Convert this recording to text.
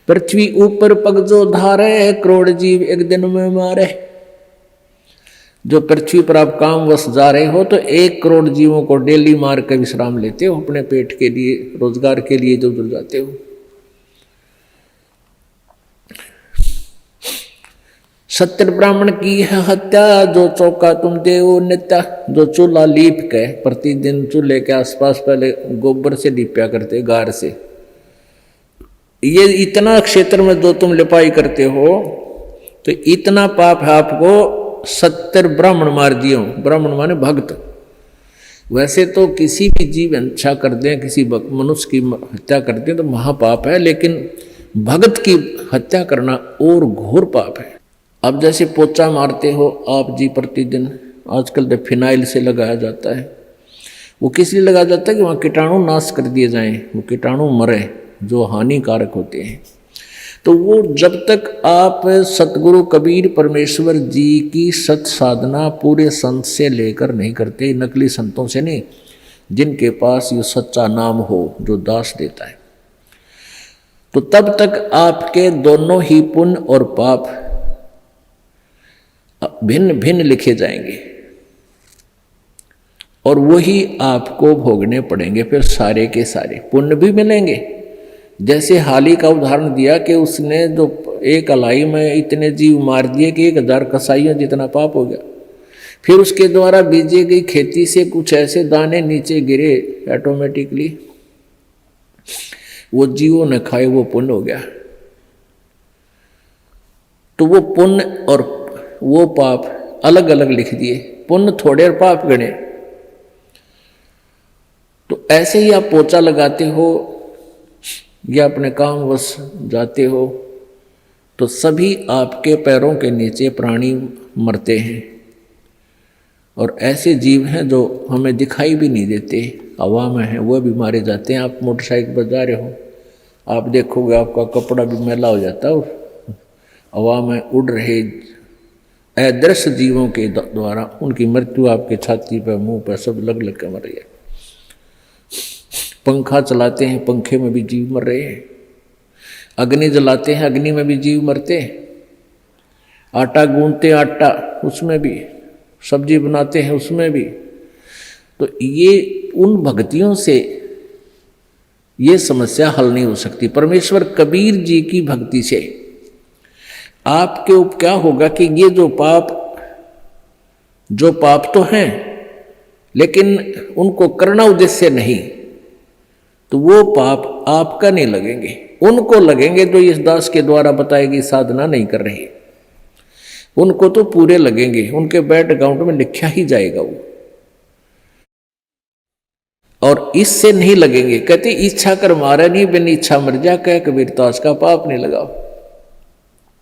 पृथ्वी ऊपर पग जो धारे, करोड़ जीव एक दिन में मारे। जो पृथ्वी पर आप काम वश जा रहे हो तो 1 करोड़ जीवों को डेली मार के विश्राम लेते हो, अपने पेट के लिए, रोजगार के लिए जो जुड़ जाते हो। सत्य ब्राह्मण की है हत्या, जो चौका तुम देव नित्या। जो चूल्हा लीप के प्रतिदिन चूल्हे के आसपास पहले गोबर से लीपया करते, गार से, ये इतना क्षेत्र में जो तुम लिपाई करते हो तो इतना पाप है आपको 70 ब्राह्मण मार दिए हो। ब्राह्मण माने भक्त। वैसे तो किसी भी जीव हत्या कर दें, किसी मनुष्य की हत्या कर दें तो महापाप है, लेकिन भक्त की हत्या करना और घोर पाप है। अब जैसे पोचा मारते हो आप जी प्रतिदिन, आजकल तो फिनाइल से लगाया जाता है। वो किस लिए लगाया जाता है कि वहाँ कीटाणु नाश कर दिए जाएं, वो कीटाणु मरे जो हानिकारक होते हैं। तो वो जब तक आप सतगुरु कबीर परमेश्वर जी की सत साधना पूरे संत से लेकर नहीं करते, नकली संतों से नहीं, जिनके पास ये सच्चा नाम हो जो दास देता है, तो तब तक आपके दोनों ही पुण्य और पाप भिन्न भिन्न लिखे जाएंगे और वही आपको भोगने पड़ेंगे। फिर सारे के सारे पुण्य भी मिलेंगे। जैसे हाली का उदाहरण दिया कि उसने जो एक अलाई में इतने जीव मार दिए कि 1000 कसाईयों जितना पाप हो गया। फिर उसके द्वारा बीजी गई खेती से कुछ ऐसे दाने नीचे गिरे, ऑटोमेटिकली वो जीवों ने खाए, वो पुण्य हो गया। तो वो पुण्य और वो पाप अलग अलग लिख दिए, पुण्य थोड़े और पाप गणे। तो ऐसे ही आप पोचा लगाते हो या अपने काम वश जाते हो तो सभी आपके पैरों के नीचे प्राणी मरते हैं। और ऐसे जीव हैं जो हमें दिखाई भी नहीं देते, हवा में हैं, वो भी मारे जाते हैं। आप मोटरसाइकिल पर जा रहे हो, आप देखोगे आपका कपड़ा भी मैला हो जाता है, हवा में उड़ रहे अदृश्य जीवों के द्वारा उनकी मृत्यु आपके छाती पर, मुंह पर सब लग लग के मर रही है। पंखा चलाते हैं, पंखे में भी जीव मर रहे हैं। अग्नि जलाते हैं, अग्नि में भी जीव मरते हैं। आटा गूंथते, आटा उसमें भी, सब्जी बनाते हैं उसमें भी। तो ये उन भक्तियों से ये समस्या हल नहीं हो सकती। परमेश्वर कबीर जी की भक्ति से आपके ऊपर क्या होगा कि ये जो पाप तो हैं लेकिन उनको करना उद्देश्य नहीं, तो वो पाप आपका नहीं लगेंगे, उनको लगेंगे जो इस दास के द्वारा बताएगी साधना नहीं कर रही, उनको तो पूरे लगेंगे, उनके बैंक अकाउंट में लिखा ही जाएगा वो। और इससे नहीं लगेंगे। कहते इच्छा कर मारा नहीं, बिन इच्छा मर जा, कह कबीर दास का पाप नहीं लगाओ।